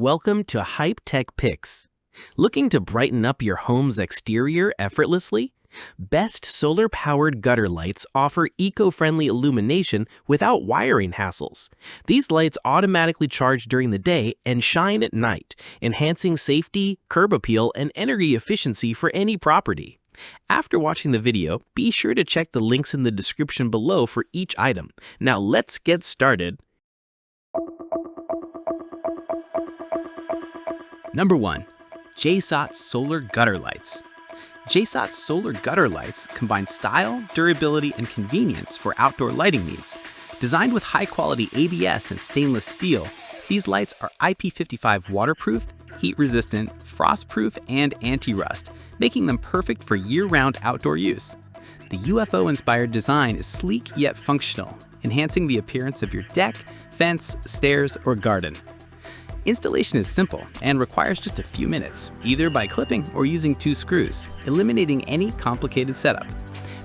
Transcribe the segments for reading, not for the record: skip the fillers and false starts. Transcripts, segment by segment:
Welcome to Hype Tech Picks. Looking to brighten up your home's exterior effortlessly? Best solar-powered gutter lights offer eco-friendly illumination without wiring hassles. These lights automatically charge during the day and shine at night, enhancing safety, curb appeal, and energy efficiency for any property. After watching the video, be sure to check the links in the description below for each item. Now let's get started. Number 1. JSOT Solar Gutter Lights. JSOT Solar Gutter Lights combine style, durability, and convenience for outdoor lighting needs. Designed with high-quality ABS and stainless steel, these lights are IP55 waterproof, heat-resistant, frost-proof, and anti-rust, making them perfect for year-round outdoor use. The UFO-inspired design is sleek yet functional, enhancing the appearance of your deck, fence, stairs, or garden. Installation is simple and requires just a few minutes, either by clipping or using 2 screws, eliminating any complicated setup.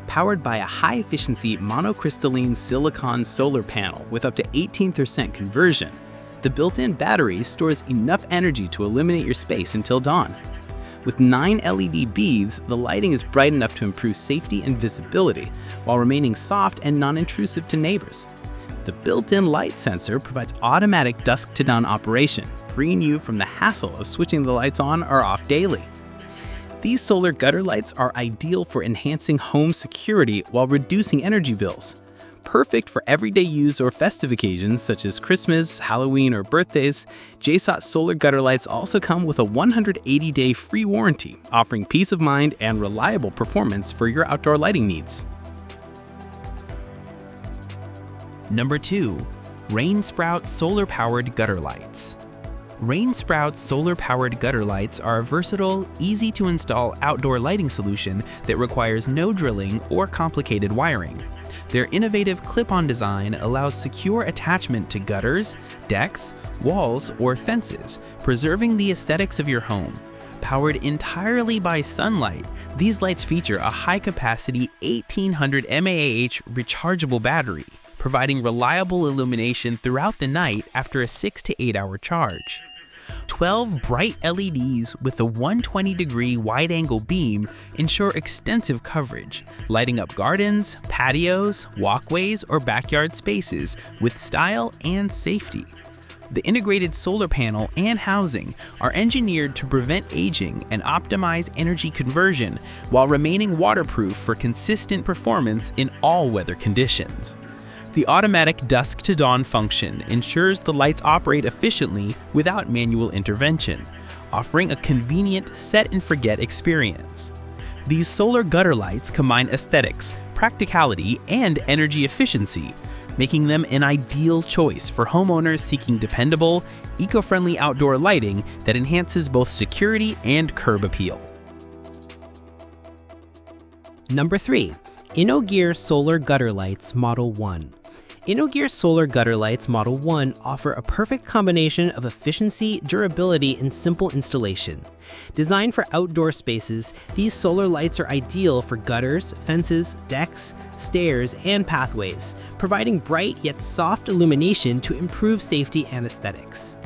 Powered by a high-efficiency monocrystalline silicon solar panel with up to 18% conversion, the built-in battery stores enough energy to illuminate your space until dawn. With 9 LED beads, the lighting is bright enough to improve safety and visibility, while remaining soft and non-intrusive to neighbors. The built-in light sensor provides automatic dusk-to-dawn operation, freeing you from the hassle of switching the lights on or off daily. These solar gutter lights are ideal for enhancing home security while reducing energy bills. Perfect for everyday use or festive occasions such as Christmas, Halloween, or birthdays, JSOT solar gutter lights also come with a 180-day free warranty, offering peace of mind and reliable performance for your outdoor lighting needs. Number 2. Rainsprout Solar-Powered Gutter Lights. Rainsprout solar-powered gutter lights are a versatile, easy-to-install outdoor lighting solution that requires no drilling or complicated wiring. Their innovative clip-on design allows secure attachment to gutters, decks, walls, or fences, preserving the aesthetics of your home. Powered entirely by sunlight, these lights feature a high-capacity 1800 mAh rechargeable battery, providing reliable illumination throughout the night after a 6 to 8 hour charge. 12 bright LEDs with a 120-degree wide-angle beam ensure extensive coverage, lighting up gardens, patios, walkways, or backyard spaces with style and safety. The integrated solar panel and housing are engineered to prevent aging and optimize energy conversion while remaining waterproof for consistent performance in all weather conditions. The automatic dusk-to-dawn function ensures the lights operate efficiently without manual intervention, offering a convenient set-and-forget experience. These solar gutter lights combine aesthetics, practicality, and energy efficiency, making them an ideal choice for homeowners seeking dependable, eco-friendly outdoor lighting that enhances both security and curb appeal. Number 3. InnoGear Solar Gutter Lights Model 1. InnoGear Solar Gutter Lights Model 1 offer a perfect combination of efficiency, durability, and simple installation. Designed for outdoor spaces, these solar lights are ideal for gutters, fences, decks, stairs, and pathways, providing bright yet soft illumination to improve safety and aesthetics.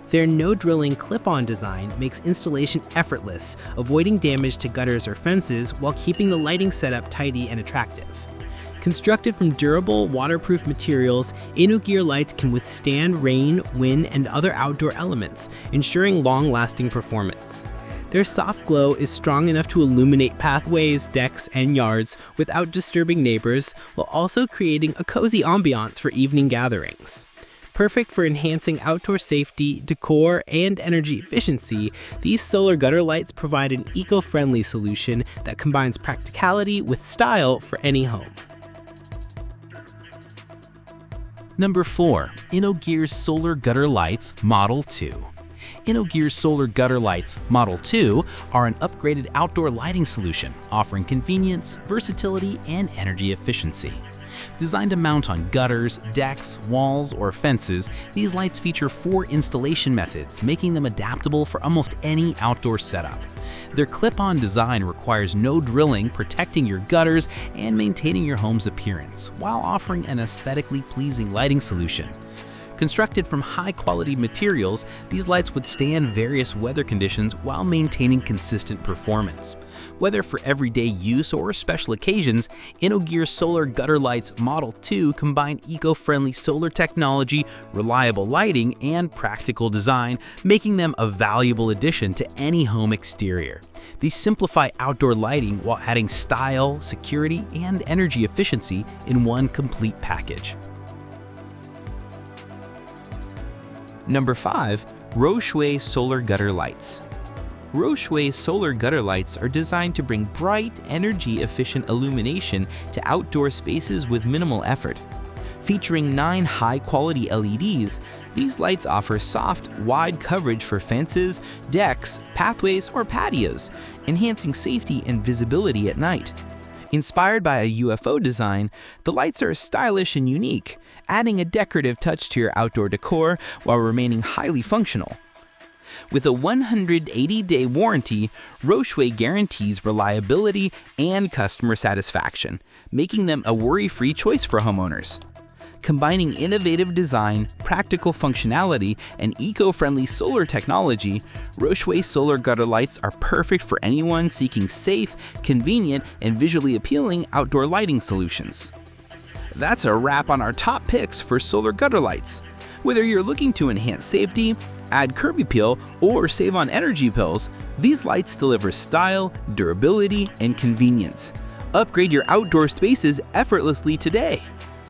Their no-drilling clip-on design makes installation effortless, avoiding damage to gutters or fences while keeping the lighting setup tidy and attractive. Constructed from durable, waterproof materials, InnoGear lights can withstand rain, wind, and other outdoor elements, ensuring long-lasting performance. Their soft glow is strong enough to illuminate pathways, decks, and yards without disturbing neighbors, while also creating a cozy ambiance for evening gatherings. Perfect for enhancing outdoor safety, decor, and energy efficiency, these solar gutter lights provide an eco-friendly solution that combines practicality with style for any home. Number 4. InnoGear Solar Gutter Lights Model 2. InnoGear Solar Gutter Lights Model 2 are an upgraded outdoor lighting solution offering convenience, versatility, and energy efficiency. Designed to mount on gutters, decks, walls, or fences, these lights feature 4 installation methods, making them adaptable for almost any outdoor setup. Their clip-on design requires no drilling, protecting your gutters and maintaining your home's appearance, while offering an aesthetically pleasing lighting solution. Constructed from high-quality materials, these lights would stand various weather conditions while maintaining consistent performance. Whether for everyday use or special occasions, InnoGear Solar Gutter Lights Model 2 combine eco-friendly solar technology, reliable lighting, and practical design, making them a valuable addition to any home exterior. These simplify outdoor lighting while adding style, security, and energy efficiency in one complete package. Number 5. ROSHWEY Solar Gutter Lights. ROSHWEY solar gutter lights are designed to bring bright, energy-efficient illumination to outdoor spaces with minimal effort. Featuring 9 high-quality LEDs, these lights offer soft, wide coverage for fences, decks, pathways, or patios, enhancing safety and visibility at night. Inspired by a UFO design, the lights are stylish and unique, adding a decorative touch to your outdoor decor while remaining highly functional. With a 180-day warranty, ROSHWEY guarantees reliability and customer satisfaction, making them a worry-free choice for homeowners. Combining innovative design, practical functionality, and eco-friendly solar technology, ROSHWEY solar gutter lights are perfect for anyone seeking safe, convenient, and visually appealing outdoor lighting solutions. That's a wrap on our top picks for solar gutter lights. Whether you're looking to enhance safety, add curb appeal, or save on energy bills, these lights deliver style, durability, and convenience. Upgrade your outdoor spaces effortlessly today.